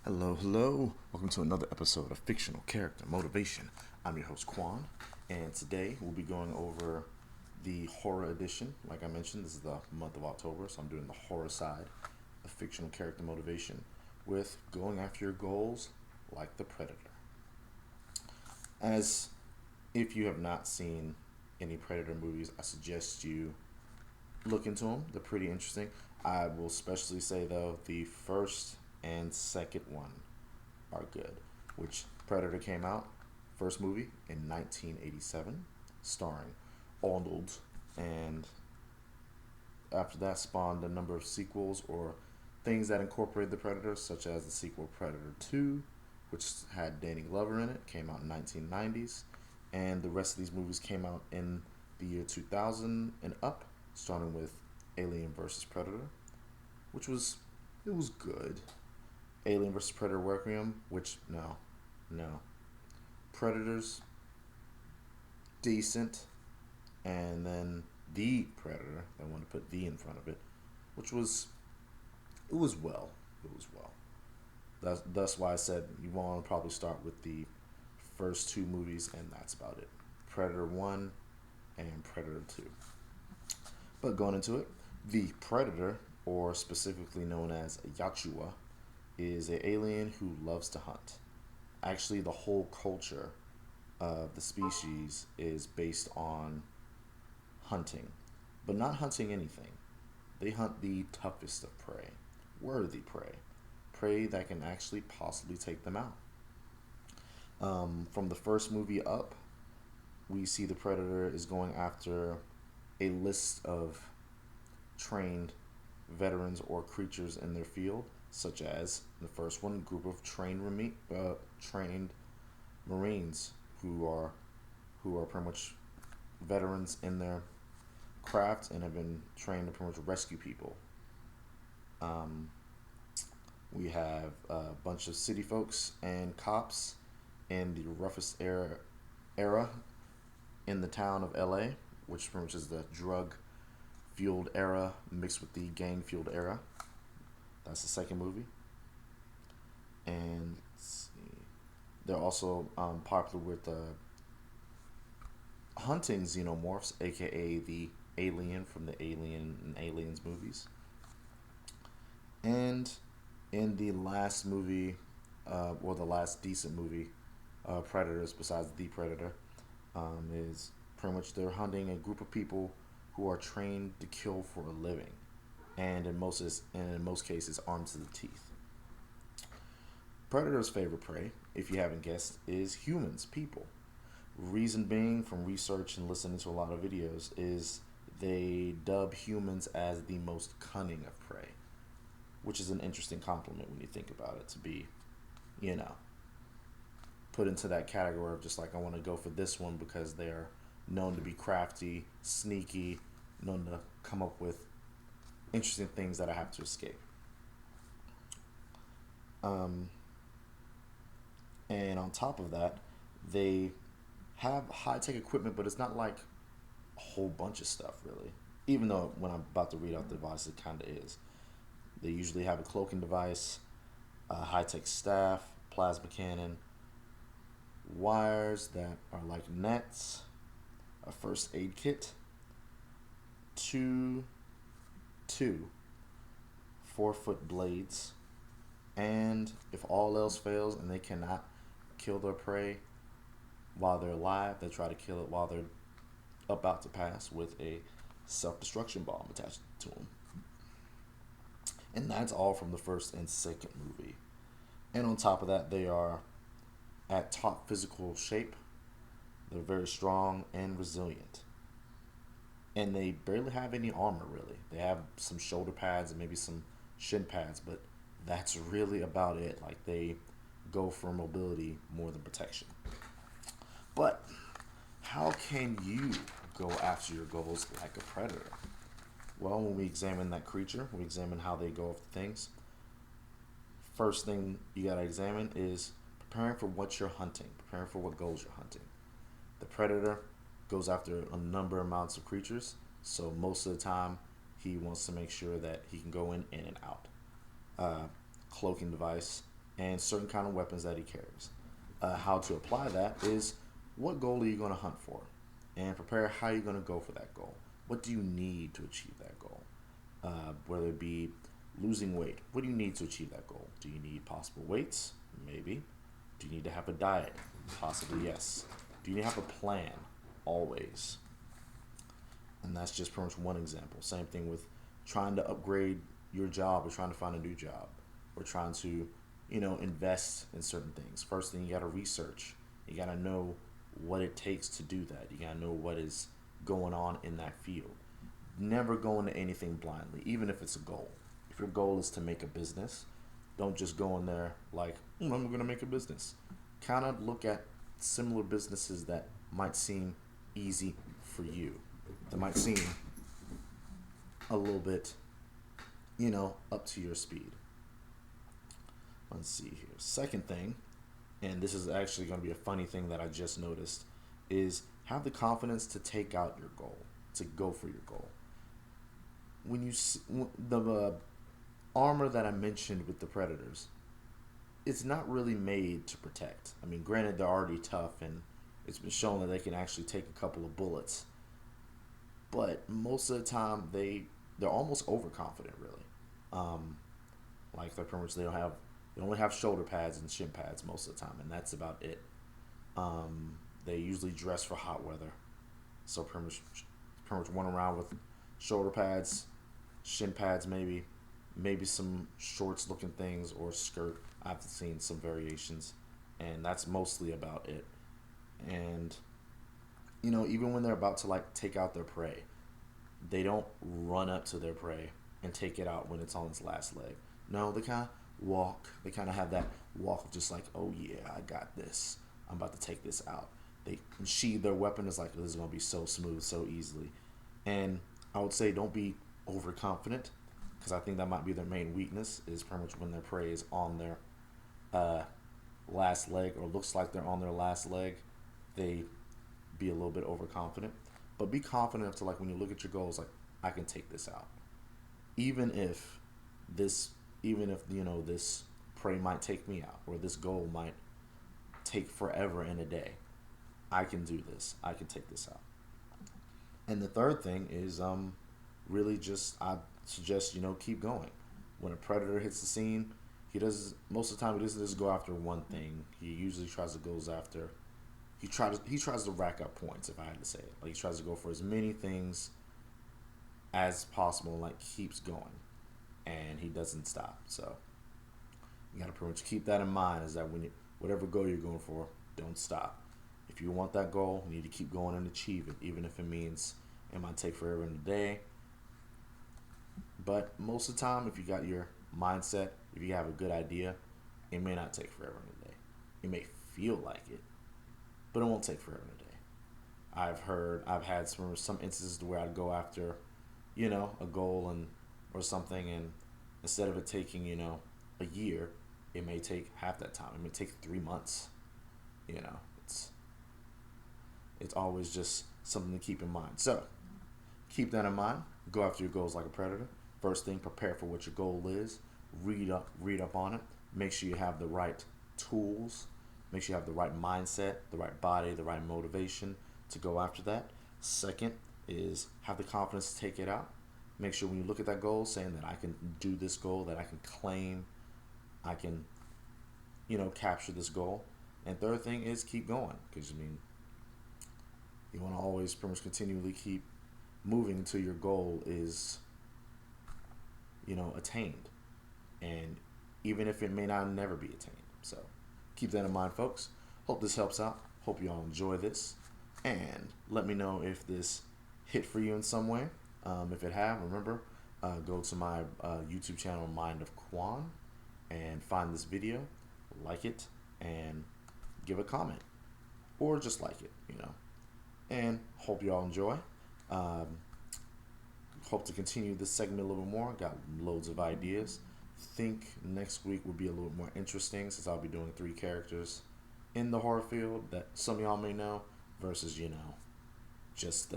Hello, hello. Welcome to another episode of Fictional Character Motivation. I'm your host, Quan, and today we'll be going over the horror edition. Like I mentioned, this is the month of October, so I'm doing the horror side of Fictional Character Motivation with going after your goals like the Predator. As if you have not seen any Predator movies, I suggest you look into them. They're pretty interesting. I will especially say, though, the first and second one are good. Which Predator came out, first movie, in 1987, starring Arnold, and after that spawned a number of sequels or things that incorporate the Predator, such as the sequel Predator 2, which had Danny Glover in it, came out in 1990s, and the rest of these movies came out in the year 2000 and up, starting with Alien vs. Predator, which was it was good. Alien vs. Predator Requiem, which no. Predators, decent, and then the Predator. I want to put the in front of it, which was it was well. It was well. That's why I said you want to probably start with the first two movies, and that's about it. Predator 1 and Predator 2. But going into it, the Predator, or specifically known as Yachua, is an alien who loves to hunt. Actually, the whole culture of the species is based on hunting, but not hunting anything. They hunt the toughest of prey, worthy prey that can actually possibly take them out. From the first movie up, we see the Predator is going after a list of trained veterans or creatures in their field, such as the first one, group of trained Marines who are pretty much veterans in their craft and have been trained to pretty much rescue people. Um, we have a bunch of city folks and cops in the roughest era in the town of LA, which pretty much is the drug fueled era mixed with the gang fueled era. That's the second movie. And let's see, they're also popular with hunting xenomorphs, aka the alien from the Alien and Aliens movies. And in the last movie, or the last decent movie, Predators, besides the Predator, is pretty much they're hunting a group of people who are trained to kill for a living, and in most cases armed to the teeth. Predator's favorite prey, if you haven't guessed, is humans, people. Reason being, from research and listening to a lot of videos, is they dub humans as the most cunning of prey, which is an interesting compliment when you think about it. To be, you know, put into that category of just like I want to go for this one because they're known to be crafty, sneaky, known to come up with interesting things that I have to escape. Um, and on top of that, they have high tech equipment, but it's not like a whole bunch of stuff really. Even though when I'm about to read out the device, it kind of is. They usually have a cloaking device, a high tech staff, plasma cannon, wires that are like nets, a first aid kit, two two 4-foot blades, and if all else fails and they cannot kill their prey while they're alive, they try to kill it while they're about to pass with a self destruction bomb attached to them. And that's all from the first and second movie. And on top of that, they are at top physical shape. They're very strong and resilient. And they barely have any armor, really. They have some shoulder pads and maybe some shin pads, but that's really about it. Like, they go for mobility more than protection. But how can you go after your goals like a predator? Well, when we examine that creature, we examine how they go after things. First thing you gotta examine is preparing for what you're hunting, preparing for what goals you're hunting. The predator goes after a number of amounts of creatures, so most of the time he wants to make sure that he can go in and out. Cloaking device and certain kind of weapons that he carries. How to apply that is what goal are you going to hunt for, and prepare how you're going to go for that goal. What do you need to achieve that goal? Whether it be losing weight, what do you need to achieve that goal? Do you need possible weights? Maybe. Do you need to have a diet? Possibly yes. Do you need to have a plan? Always. And that's just pretty much one example. Same thing with trying to upgrade your job or trying to find a new job or trying to, invest in certain things. First thing, you got to research. You got to know what it takes to do that. You got to know what is going on in that field. Never go into anything blindly, even if it's a goal. If your goal is to make a business, don't just go in there like, I'm going to make a business. Kind of look at similar businesses that might seem easy for you, that might seem a little bit, up to your speed. Let's see here. Second thing, and this is actually going to be a funny thing that I just noticed, is have the confidence to take out your goal, to go for your goal. When you the armor that I mentioned with the predators, it's not really made to protect. I mean, granted, they're already tough, and it's been shown that they can actually take a couple of bullets. But most of the time, they're almost overconfident, really. Like they're pretty much they only have shoulder pads and shin pads most of the time, and that's about it. They usually dress for hot weather, so pretty much run around with shoulder pads, shin pads, maybe some shorts looking things or skirt. I've seen some variations, and that's mostly about it. And even when they're about to like take out their prey, they don't run up to their prey and take it out when it's on its last leg. No, they kind of walk. They kind of have that walk of just like, oh yeah, I got this. I'm about to take this out. They sheathe their weapon. It's like, this is going to be so smooth, so easily. And I would say don't be overconfident, because I think that might be their main weakness, is pretty much when their prey is on their last leg, or looks like they're on their last leg, they be a little bit overconfident. But be confident enough to, like, when you look at your goals, like, I can take this out. Even if this prey might take me out, or this goal might take forever in a day, I can do this. I can take this out. And the third thing is really just, I suggest, keep going. When a predator hits the scene, most of the time he doesn't just go after one thing. He usually tries to rack up points, if I had to say it. Like, he tries to go for as many things as possible, like, keeps going, and he doesn't stop. So you got to pretty much keep that in mind, is that whatever goal you're going for, don't stop. If you want that goal, you need to keep going and achieve it, even if it means it might take forever in a day. But most of the time, if you got your mindset, if you have a good idea, it may not take forever in a day. It may feel like it, but it won't take forever in a day. I've had some instances where I'd go after, a goal or something, and instead of it taking, a year, it may take half that time. It may take 3 months. It's always just something to keep in mind. So keep that in mind. Go after your goals like a predator. First thing, prepare for what your goal is. Read up on it. Make sure you have the right tools. Make sure you have the right mindset, the right body, the right motivation to go after that. Second is have the confidence to take it out. Make sure when you look at that goal, saying that I can do this goal, that I can claim, I can, capture this goal. And third thing is keep going, because you want to always pretty much continually keep moving until your goal is, attained. And even if it may not never be attained. So keep that in mind, folks. Hope this helps out. Hope you all enjoy this. And let me know if this hit for you in some way. If it have, remember, go to my YouTube channel, Mind of Quan, and find this video, like it, and give a comment. Or just like it, And hope you all enjoy. Hope to continue this segment a little bit more. Got loads of ideas. Think next week will be a little more interesting, since I'll be doing 3 characters in the horror field that some of y'all may know, versus, just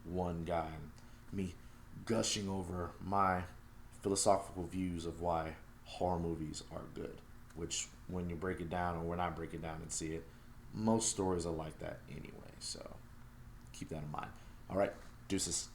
one guy, and me gushing over my philosophical views of why horror movies are good. which when you break it down, or when I break it down and see it, most stories are like that anyway. So keep that in mind. All right, deuces.